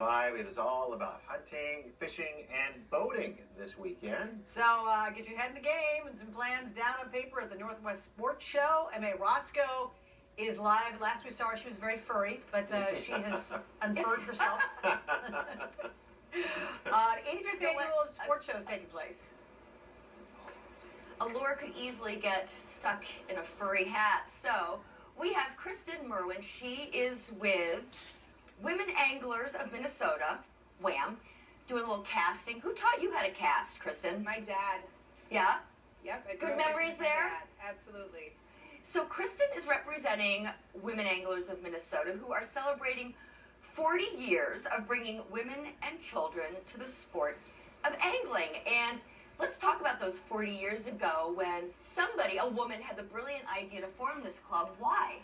It is all about hunting, fishing, and boating this weekend. So get your head in the game and some plans down on paper at the Northwest Sports Show. M.A. Roscoe is live. Last we saw her, she was very furry, but she has unfurred herself. 85th annual sports show is taking place. Allure could easily get stuck in a furry hat. So we have Kristen Merwin. She is with Women Anglers of Minnesota, WAM, doing a little casting. Who taught you how to cast, Kristen? My dad. Yeah? Yep. Good memories there? Absolutely. So Kristen is representing Women Anglers of Minnesota, who are celebrating 40 years of bringing women and children to the sport of angling. And let's talk about those 40 years ago when somebody, a woman, had the brilliant idea to form this club. Why?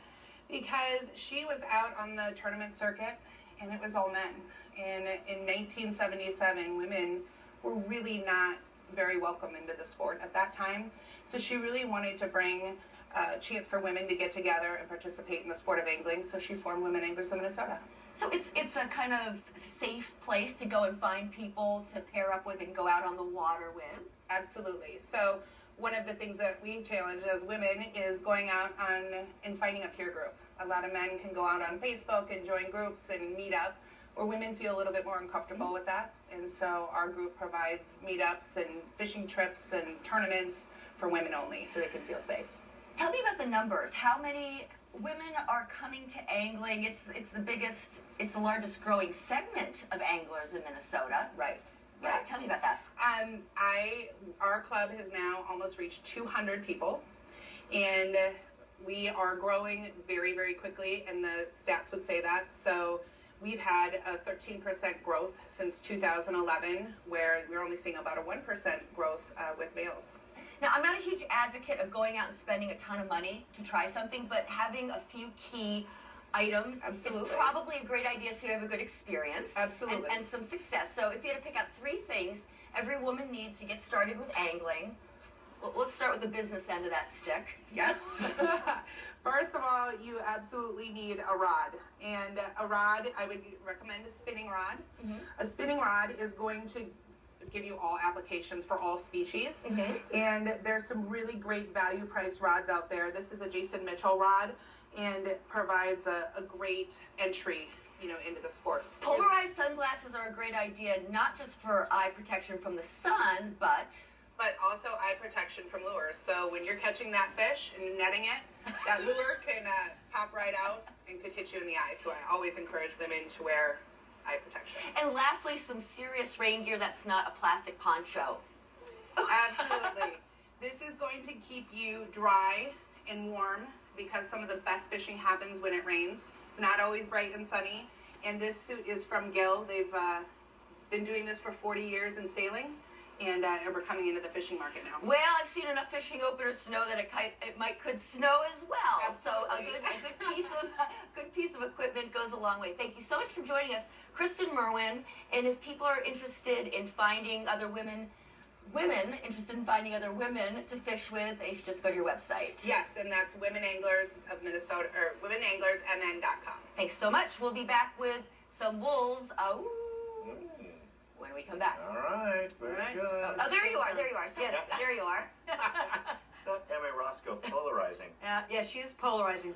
Because she was out on the tournament circuit and it was all men. And in 1977, women were really not very welcome into the sport at that time. So she really wanted to bring a chance for women to get together and participate in the sport of angling. So she formed Women Anglers of Minnesota. So it's a kind of safe place to go and find people to pair up with and go out on the water with? Absolutely. So one of the things that we challenge as women is going out and finding a peer group. A lot of men can go out on Facebook and join groups and meet up, where women feel a little bit more uncomfortable with that. And so our group provides meetups and fishing trips and tournaments for women only, so they can feel safe. Tell me about the numbers. How many women are coming to angling? It's the largest growing segment of anglers in Minnesota. Right. Yeah, tell me about that. Our club has now almost reached 200 people, and we are growing very, very quickly, and the stats would say that. So we've had a 13% growth since 2011, where we're only seeing about a 1% growth with males. Now, I'm not a huge advocate of going out and spending a ton of money to try something, but having a few key items Absolutely. is probably a great idea so you have a good experience. Absolutely. And some success. So if you had to pick out 3 things every woman needs to get started with angling, well, let's start with the business end of that stick. Yes. First of all, you absolutely need a rod. And a rod, I would recommend a spinning rod. Mm-hmm. A spinning rod is going to give you all applications for all species. Mm-hmm. And there's some really great value priced rods out there. This is a Jason Mitchell rod, and it provides a great entry, into the sport. Polarized sunglasses are a great idea, not just for eye protection from the sun, but also eye protection from lures. So when you're catching that fish and netting it, that lure can pop right out and could hit you in the eye. So I always encourage women to wear eye protection. And lastly, some serious rain gear that's not a plastic poncho. Absolutely. This is going to keep you dry and warm, because some of the best fishing happens when it rains. It's not always bright and sunny. And this suit is from Gill. They've been doing this for 40 years in sailing, and we're coming into the fishing market now. Well, I've seen enough fishing openers to know that it could snow as well. Absolutely. So a good piece of equipment goes a long way. Thank you so much for joining us, Kristen Merwin. And if people are interested in finding other women interested in finding other women to fish with, they should just go to your website. Yes, and that's Women Anglers of Minnesota, or WomenAnglersMN.com. Thanks so much. We'll be back with some wolves when we come back. All right, very good. Oh, there you are. So, Yes. there you are. M.A. Roscoe polarizing. Yeah, she is polarizing.